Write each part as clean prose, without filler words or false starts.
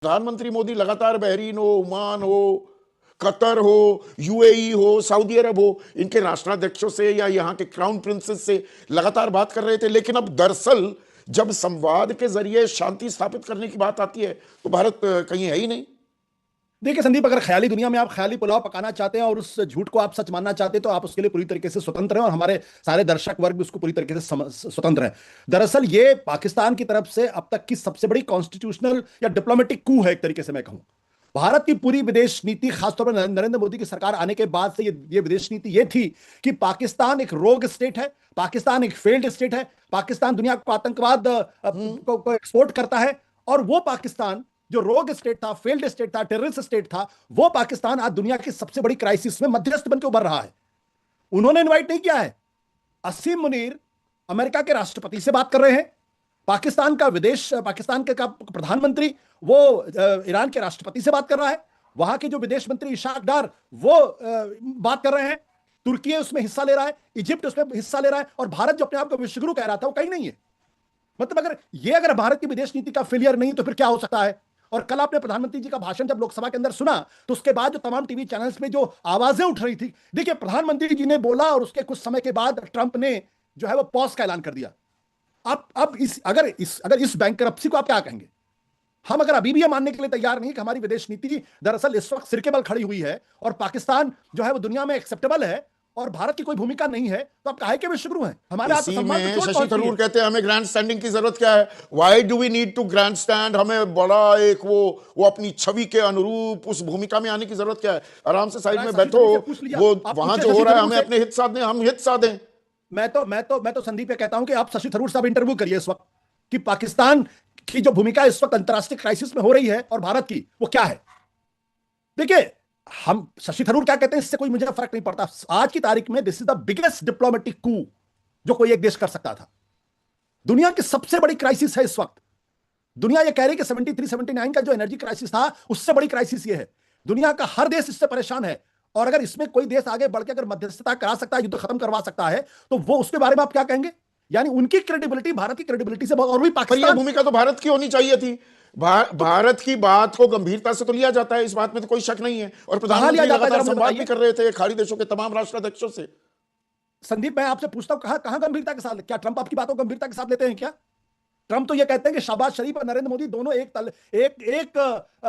प्रधानमंत्री मोदी लगातार बहरीन हो, ओमान हो, कतर हो, यूएई हो, सऊदी अरब हो, इनके राष्ट्राध्यक्षों से या यहाँ के क्राउन प्रिंसेस से लगातार बात कर रहे थे। लेकिन अब दरअसल जब संवाद के जरिए शांति स्थापित करने की बात आती है तो भारत कहीं है ही नहीं। देखिए संदीप, अगर ख्याली दुनिया में आप ख्याली पुलाव पकाना चाहते हैं और उस झूठ को आप सच मानना चाहते हैं तो आप उसके लिए पूरी तरीके से स्वतंत्र हैं और हमारे सारे दर्शक वर्ग भी उसको पूरी तरीके से स्वतंत्र हैं। दरअसल ये पाकिस्तान की तरफ से अब तक की सबसे बड़ी कॉन्स्टिट्यूशनल या डिप्लोमेटिक कू है, एक तरीके से मैं कहूं। भारत की पूरी विदेश नीति, खासतौर पर नरेंद्र मोदी की सरकार आने के बाद से ये विदेश नीति ये थी कि पाकिस्तान एक रोग स्टेट है, पाकिस्तान एक फेल्ड स्टेट है, पाकिस्तान दुनिया को आतंकवाद को एक्सपोर्ट करता है। और वो पाकिस्तान जो रोग स्टेट था, फेल्ड स्टेट था, टेररिस्ट स्टेट था, वो पाकिस्तान आज दुनिया की सबसे बड़ी क्राइसिस में मध्यस्थ बनकर उभर रहा है। उन्होंने इनवाइट नहीं किया है। असीम मुनीर अमेरिका के राष्ट्रपति से बात कर रहे हैं, पाकिस्तान के प्रधानमंत्री वो ईरान के राष्ट्रपति से बात कर रहा है, वहां के जो विदेश मंत्री इशाक डार वो बात कर रहे हैं, तुर्की उसमें हिस्सा ले रहा है, इजिप्ट उसमें हिस्सा ले रहा है, और भारत जो अपने आप को विश्वगुरु कह रहा था वो कहीं नहीं है। मतलब अगर भारत की विदेश नीति का फेलियर नहीं तो फिर क्या हो सकता है। और कल आपने प्रधानमंत्री जी का भाषण जब लोकसभा के अंदर सुना तो उसके बाद जो तमाम टीवी चैनल्स में जो आवाजें उठ रही थी, देखिए प्रधानमंत्री जी ने बोला और उसके कुछ समय के बाद ट्रंप ने जो है वो पॉज का ऐलान कर दिया। अब अगर इस बैंकरप्सी को आप क्या कहेंगे? हम अगर अभी भी ये मानने के लिए तैयार नहीं कि हमारी विदेश नीति दरअसल इस वक्त सिर के बल खड़ी हुई है और पाकिस्तान जो है वो दुनिया में एक्सेप्टेबल है और भारत की कोई भूमिका नहीं है, तो आप काहे के विश्वगुरु हैं? हमारे आत्मसम्मान पे चोट शशि पहुंची थरूर है। कहते हैं हमें ग्रैंड स्टैंडिंग की जरूरत क्या है? Why do we need to grandstand? हमें बड़ा एक वो अपनी छवि के अनुरूप उस भूमिका में आने की जरूरत क्या है? आराम से साइड में बैठो, वो वहां जो हो रहा है हमें अपने हित साधने, हम हित साधें। मैं तो संदीप पे कहता हूं कि आप शशि थरूर साहब इंटरव्यू करिए इस वक्त कि पाकिस्तान की जो भूमिका इस वक्त अंतरराष्ट्रीय क्राइसिस में हो रही है और भारत की वो क्या है। देखिए, हम शशि थरूर क्या कहते हैं इससे कोई मुझे फर्क नहीं पड़ता। आज की तारीख में this is the biggest diplomatic coup जो कोई एक देश कर सकता था। दुनिया की सबसे बड़ी क्राइसिस है इस वक्त। दुनिया ये कह रही है कि 73-79 का जो एनर्जी क्राइसिस था उससे बड़ी क्राइसिस ये है। दुनिया का हर देश इससे परेशान है और अगर इसमें कोई देश आगे बढ़ के अगर मध्यस्थता करा सकता है, युद्ध खत्म करवा सकता है, तो वो उसके बारे में आप क्या कहेंगे? यानी उनकी क्रेडिबिलिटी भारत की क्रेडिबिलिटी से बहुत, और भी पाकिस्तान। ये भूमिका तो भारत की होनी चाहिए थी। भारत की बात को गंभीरता से तो लिया जाता है, इस बात में तो कोई शक नहीं है। और प्रधानमंत्री लगातार संवाद भी कर रहे थे खाड़ी देशों के तमाम राष्ट्राध्यक्षों से। संदीप, मैं आपसे पूछता हूं कहां गंभीरता के साथ? क्या ट्रंप आपकी बातों को गंभीरता के साथ लेते हैं क्या? ट्रंप तो ये कहते हैं कि शहबाज शरीफ और नरेंद्र मोदी दोनों एक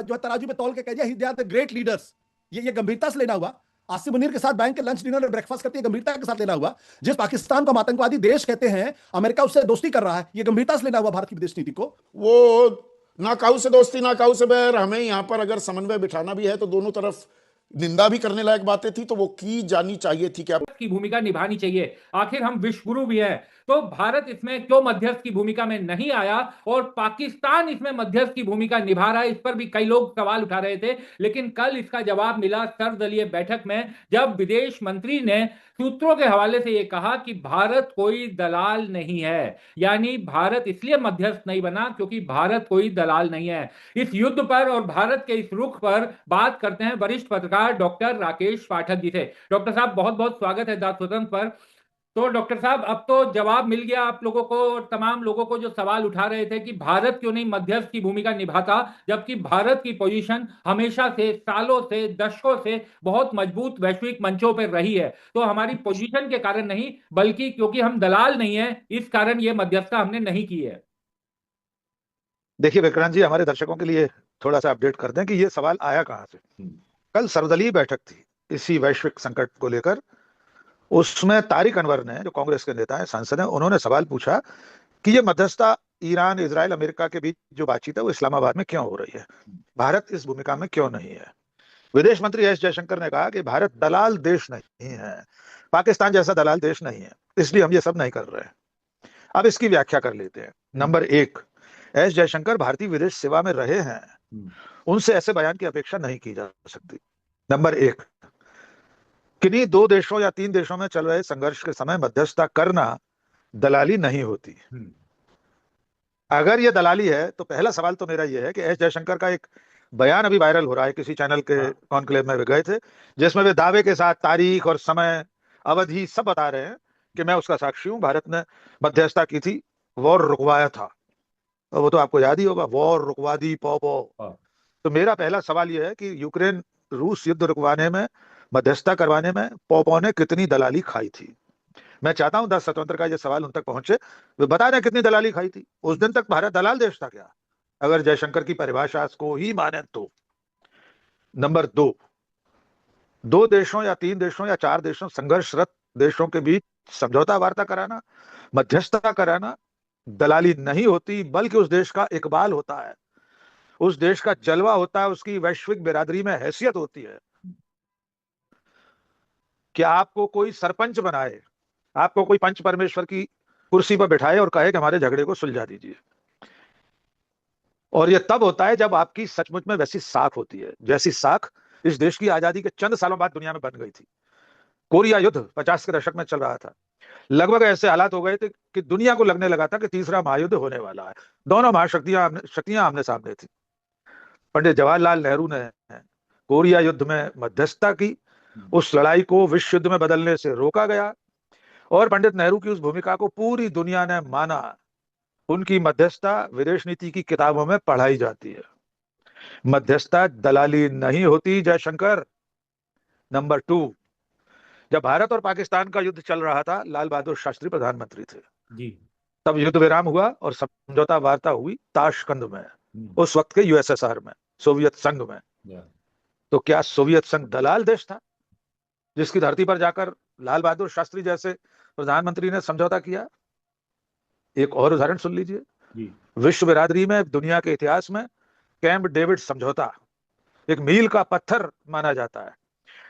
जो तराजू में तौल के कह दिया, they are the great leaders. ये गंभीरता से लेना हुआ। आसिम मुनीर के साथ बैंक के लंच डिनर और ब्रेकफास्ट करते गंभीरता के साथ लेना हुआ। जिस पाकिस्तान को हम आतंकवादी देश कहते हैं, अमेरिका उससे दोस्ती कर रहा है, ये गंभीरता से लेना हुआ भारत की विदेश नीति को। वो ना काऊ से दोस्ती ना काऊ से बैर। हमें यहां पर अगर समन्वय बिठाना भी है तो दोनों तरफ निंदा भी करने लायक बातें थी तो वो की जानी चाहिए थी। क्या की भूमिका निभानी चाहिए? आखिर हम विश्वगुरु भी है, तो भारत इसमें क्यों मध्यस्थ की भूमिका में नहीं आया और पाकिस्तान इसमें मध्यस्थ की भूमिका निभा रहा है? इस पर भी कई लोग सवाल उठा रहे थे, लेकिन कल इसका जवाब मिला सर्वदलीय बैठक में, जब विदेश मंत्री ने सूत्रों के हवाले से यह कहा कि भारत कोई दलाल नहीं है। यानी भारत इसलिए मध्यस्थ नहीं बना क्योंकि भारत कोई दलाल नहीं है। इस युद्ध पर और भारत के इस रुख पर बात करते हैं वरिष्ठ पत्रकार डॉक्टर राकेश पाठक जी से। डॉक्टर साहब, बहुत बहुत स्वागत है दाद स्वतंत्र पर। तो डॉक्टर साहब, अब तो जवाब मिल गया आप लोगों को और तमाम लोगों को जो सवाल उठा रहे थे कि भारत क्यों नहीं मध्यस्थ की भूमिका निभाता, जबकि भारत की पोजीशन हमेशा से, सालों से, दशकों से बहुत मजबूत वैश्विक मंचों पर रही है। तो हमारी पोजीशन के कारण नहीं, बल्कि क्योंकि हम दलाल नहीं है, इस कारण ये मध्यस्थता हमने नहीं की है। देखिए विक्रांत जी, हमारे दर्शकों के लिए थोड़ा सा अपडेट कर दें कि ये सवाल आया कहां से। कल सर्वदलीय बैठक थी इसी वैश्विक संकट को लेकर। उसमें तारिक अनवर ने, जो कांग्रेस के नेता हैं, सांसद हैं, उन्होंने सवाल पूछा कि ये मध्यस्थता ईरान, इजराइल, अमेरिका के बीच जो बातचीत है वो इस्लामाबाद में क्यों हो रही है, भारत इस भूमिका में क्यों नहीं है। विदेश मंत्री एस जयशंकर ने कहा कि भारत दलाल देश नहीं है, पाकिस्तान जैसा दलाल देश नहीं है, इसलिए हम ये सब नहीं कर रहे हैं। अब इसकी व्याख्या कर लेते हैं। नंबर एक, एस जयशंकर भारतीय विदेश सेवा में रहे हैं, उनसे ऐसे बयान की अपेक्षा नहीं की जा सकती। नंबर एक, किन्हीं 2 देशों या 3 देशों में चल रहे संघर्ष के समय मध्यस्थता करना दलाली नहीं होती। अगर यह दलाली है तो पहला सवाल तो मेरा यह है कि एस जयशंकर का एक बयान अभी वायरल हो रहा है, किसी चैनल के कॉन्क्लेव में वे गए थे, जिसमें वे दावे के साथ तारीख और समय अवधि सब बता रहे हैं कि मैं उसका साक्षी हूं, भारत ने मध्यस्थता की थी, वॉर रुकवाया था। वो तो आपको याद ही होगा, वॉर रुकवा दी, पौ तो मेरा पहला सवाल यह है कि यूक्रेन रूस युद्ध रुकवाने में, मध्यस्थता करवाने में पोपो ने कितनी दलाली खाई थी। मैं चाहता हूं 10 स्वतंत्र का यह सवाल उन तक पहुंचे, वे बता दें कितनी दलाली खाई थी। उस दिन तक भारत दलाल देश था क्या, अगर जयशंकर की परिभाषा को ही माने तो। नंबर दो, दो देशों या तीन देशों या चार देशों, संघर्षरत देशों के बीच समझौता वार्ता कराना, मध्यस्थता कराना दलाली नहीं होती, बल्कि उस देश का इकबाल होता है, उस देश का जलवा होता है, उसकी वैश्विक बिरादरी में हैसियत होती है। कि आपको कोई सरपंच बनाए, आपको कोई पंच परमेश्वर की कुर्सी पर बिठाए और कहे कि हमारे झगड़े को सुलझा दीजिए, और यह तब होता है जब आपकी सचमुच में वैसी साख होती है जैसी साख इस देश की आजादी के चंद सालों बाद दुनिया में बन गई थी। कोरिया युद्ध 50 के दशक में चल रहा था, लगभग ऐसे हालात हो गए थे कि दुनिया को लगने लगा था कि तीसरा महायुद्ध होने वाला है। दोनों शक्तियां आमने सामने थी। पंडित जवाहरलाल नेहरू ने कोरिया युद्ध में मध्यस्थता की, उस लड़ाई को विश्व युद्ध में बदलने से रोका गया, और पंडित नेहरू की उस भूमिका को पूरी दुनिया ने माना। उनकी मध्यस्थता विदेश नीति की किताबों में पढ़ाई जाती है। मध्यस्थता दलाली नहीं होती जयशंकर। नंबर टू, जब भारत और पाकिस्तान का युद्ध चल रहा था, लाल बहादुर शास्त्री प्रधानमंत्री थे जी। तब युद्ध विराम हुआ और समझौता वार्ता हुई ताशकंद में, उस वक्त के यूएसएसआर में, सोवियत संघ में। तो क्या सोवियत संघ दलाल देश था जिसकी धरती पर जाकर लाल बहादुर शास्त्री जैसे प्रधानमंत्री ने समझौता किया? एक और उदाहरण सुन लीजिए। विश्व बिरादरी में, दुनिया के इतिहास में कैंप डेविड समझौता एक मील का पत्थर माना जाता है।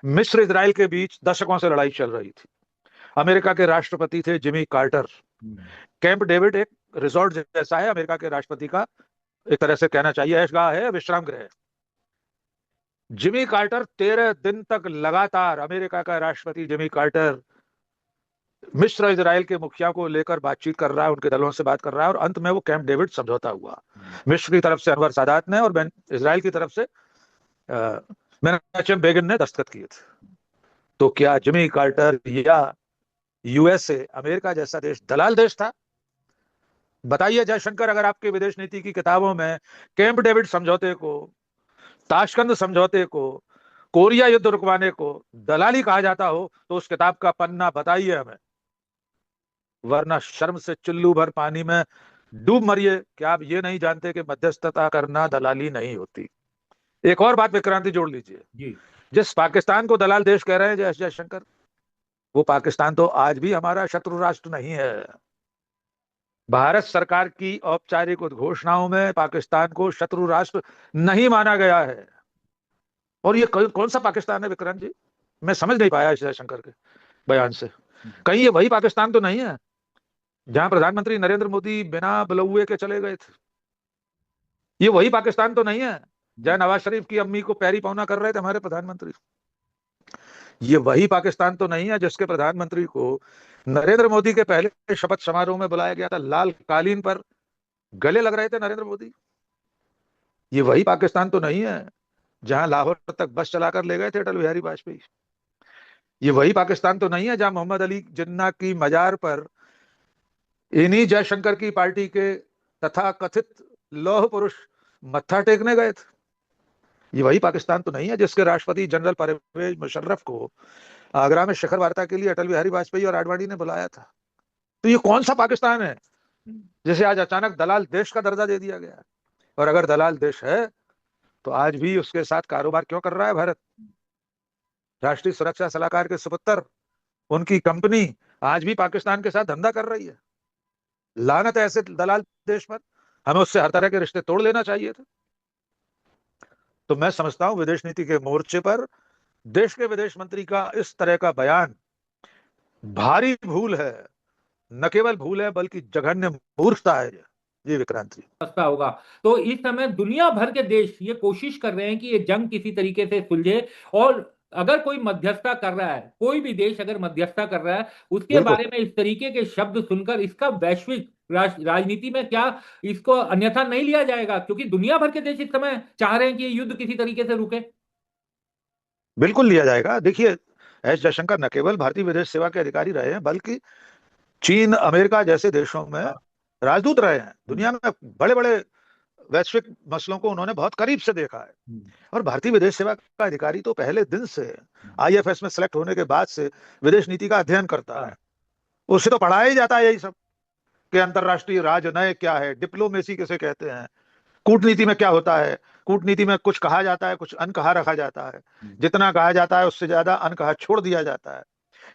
मिस्र इजराइल के बीच दशकों से लड़ाई चल रही थी। अमेरिका के राष्ट्रपति थे जिमी कार्टर। कैंप डेविड एक रिजॉर्ट जैसा है, अमेरिका के राष्ट्रपति का एक तरह से कहना चाहिए ऐशगाह है, विश्राम गृह। जिमी कार्टर 13 दिन तक लगातार, अमेरिका का राष्ट्रपति जिमी कार्टर मिस्र इजराइल के मुखिया को लेकर बातचीत कर रहा है, उनके दलों से बात कर रहा है, और अंत में वो कैंप डेविड समझौता हुआ। मिस्र की तरफ से अनवर सादात ने और इजराइल की तरफ से मेनाचेम बेगिन ने दस्तखत किए थे। तो क्या जिमी कार्टर या यूएसए, अमेरिका जैसा देश दलाल देश था? बताइए जयशंकर, अगर आपके विदेश नीति की किताबों में कैंप डेविड समझौते को, ताशकंद समझौते को, कोरिया युद्ध रुकवाने को दलाली कहा जाता हो तो उस किताब का पन्ना बताइए हमें, वरना शर्म से चुल्लू भर पानी में डूब मरिए। क्या आप ये नहीं जानते कि मध्यस्थता करना दलाली नहीं होती? एक और बात विक्रांति जोड़ लीजिए जी। जिस पाकिस्तान को दलाल देश कह रहे हैं जयशंकर, वो पाकिस्तान तो आज भी हमारा शत्रु राष्ट्र नहीं है। भारत सरकार की औपचारिक उद्घोषणाओं में पाकिस्तान को शत्रु राष्ट्र नहीं माना गया है। और ये कौन सा पाकिस्तान है विक्रांत जी? मैं समझ नहीं पाया जयशंकर के बयान से। कहीं ये वही पाकिस्तान तो नहीं है जहां प्रधानमंत्री नरेंद्र मोदी बिना बुलौए के चले गए थे? ये वही पाकिस्तान तो नहीं है जहां नवाज शरीफ की अम्मी को पैरी पौना कर रहे थे हमारे प्रधानमंत्री? ये वही पाकिस्तान तो नहीं है जिसके प्रधानमंत्री को नरेंद्र मोदी के पहले शपथ समारोह में बुलाया गया था, लाल कालीन पर गले लग रहे थे नरेंद्र मोदी? ये वही पाकिस्तान तो नहीं है जहां लाहौर तक बस चलाकर ले गए थे अटल बिहारी वाजपेयी? ये वही पाकिस्तान तो नहीं है जहां मोहम्मद अली जिन्ना की मजार पर इन्हीं जयशंकर की पार्टी के तथा कथित लौह पुरुष मत्था टेकने गए थे? ये वही पाकिस्तान तो नहीं है जिसके राष्ट्रपति जनरल परवेज मुशर्रफ को आगरा में शिखर वार्ता के लिए अटल बिहारी वाजपेयी और आडवाणी ने बुलाया था? तो ये कौन सा पाकिस्तान है जिसे आज अचानक दलाल देश का दर्जा दे दिया गया? और अगर दलाल देश है तो आज भी उसके साथ कारोबार क्यों कर रहा है भारत? राष्ट्रीय सुरक्षा सलाहकार के सुपुत्र, उनकी कंपनी आज भी पाकिस्तान के साथ धंधा कर रही है। लानत है ऐसे दलाल देश पर, हमें उससे हर तरह के रिश्ते तोड़ लेना चाहिए था। तो मैं समझता हूं विदेश नीति के मोर्चे पर देश के विदेश मंत्री का इस तरह का बयान भारी भूल है। न केवल भूल है बल्कि जघन्य मूर्खता है ये विक्रांत जी। होगा। तो इस समय दुनिया भर के देश ये कोशिश कर रहे हैं कि ये जंग किसी तरीके से सुलझे, और अगर कोई मध्यस्थता कर रहा है, कोई भी देश अगर मध्यस्थता कर रहा है, उसके बारे में इस तरीके के शब्द सुनकर इसका वैश्विक राजनीति में क्या इसको अन्यथा नहीं लिया जाएगा? क्योंकि दुनिया भर के देश इस समय चाह रहे हैं कि ये युद्ध किसी तरीके से रुके। बिल्कुल लिया जाएगा। देखिए, एस जयशंकर न केवल भारतीय विदेश सेवा के अधिकारी रहे हैं बल्कि चीन, अमेरिका जैसे देशों में राजदूत रहे हैं। दुनिया में बड़े बड़े वैश्विक मसलों को उन्होंने बहुत करीब से देखा है। और भारतीय विदेश सेवा का अधिकारी तो पहले दिन से आईएफएस में सेलेक्ट होने के बाद से विदेश नीति का अध्ययन करता है। उससे तो पढ़ाया ही जाता है यही सब कि अंतरराष्ट्रीय राजनय क्या है, डिप्लोमेसी किसे कहते हैं, कूटनीति में क्या होता है। कूटनीति में कुछ कहा जाता है, कुछ अनकहा रखा जाता है, जितना कहा जाता है उससे ज्यादा अनकहा छोड़ दिया जाता है।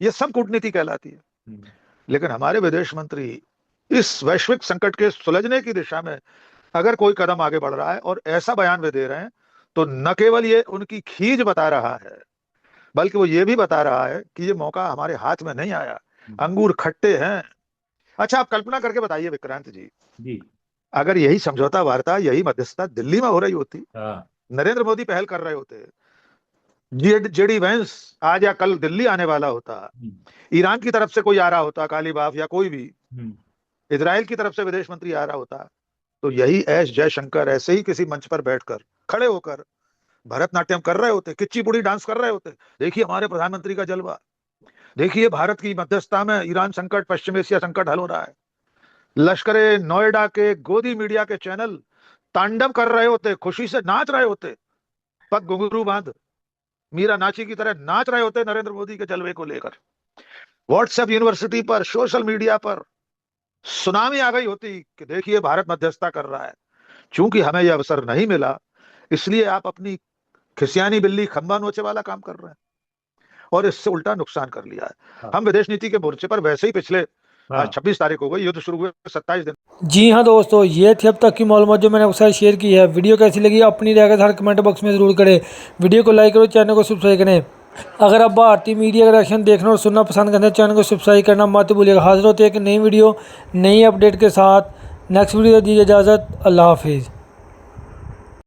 ये सब कूटनीति कहलाती है। लेकिन हमारे विदेश मंत्री इस वैश्विक संकट के सुलझने की दिशा में अगर कोई कदम आगे बढ़ रहा है और ऐसा बयान वे दे रहे हैं, तो न केवल ये उनकी खींच बता रहा है, बल्कि वो ये भी बता रहा है कि ये मौका हमारे हाथ में नहीं आया, अंगूर खट्टे हैं। अच्छा, आप कल्पना करके बताइए विक्रांत जी, अगर यही समझौता वार्ता, यही मध्यस्थता दिल्ली में हो रही होती, नरेंद्र मोदी पहल कर रहे होते, जेडी वेंस आज या कल दिल्ली आने वाला होता, ईरान की तरफ से कोई आ रहा होता, कालीबाफ या कोई भी, इजराइल की तरफ से विदेश मंत्री आ रहा होता, तो यही एस जयशंकर ऐसे ही किसी मंच पर बैठकर खड़े होकर भरतनाट्यम कर रहे होते, किच्चीपुड़ी डांस कर रहे होते। देखिए हमारे प्रधानमंत्री का जलवा, देखिए भारत की मध्यस्थता में ईरान संकट, पश्चिम एशिया संकट हल हो रहा है। लश्करे नोएडा के गोदी मीडिया के चैनल तांडव कर रहे होते, खुशी से नाच रहे होते, पग घुंघरू बांध मीरा नाची की तरह नाच रहे होते नरेंद्र मोदी के जलवे को लेकर। व्हाट्सएप यूनिवर्सिटी पर, सोशल मीडिया पर सुनामी आ गई होती कि देखिए भारत मध्यस्थता कर रहा है। चूंकि हमें यह अवसर नहीं मिला, इसलिए आप अपनी खिसियानी बिल्ली खंबा नोचे वाला काम कर रहे हैं और इससे उल्टा नुकसान कर लिया है। हम विदेश नीति के मोर्चे पर वैसे ही पिछले 26 तारीख हो गई, युद्ध शुरू हुए 27 दिन। जी हाँ दोस्तों, ये थी अब तक की मालूमात जो मैंने आपके साथ शेयर की है। वीडियो कैसी लगी अपनी राय के साथ कमेंट बॉक्स में ज़रूर करें। वीडियो को लाइक करो, चैनल को सब्सक्राइब करें। अगर आप भारतीय मीडिया का रिएक्शन देखना और सुनना पसंद करते हैं, चैनल को सब्सक्राइब करना मत भूलिएगा। हाजिर होते हैं एक नई वीडियो, नई अपडेट के साथ। नेक्स्ट वीडियो दीजिए इजाज़त। अल्लाह हाफिज़।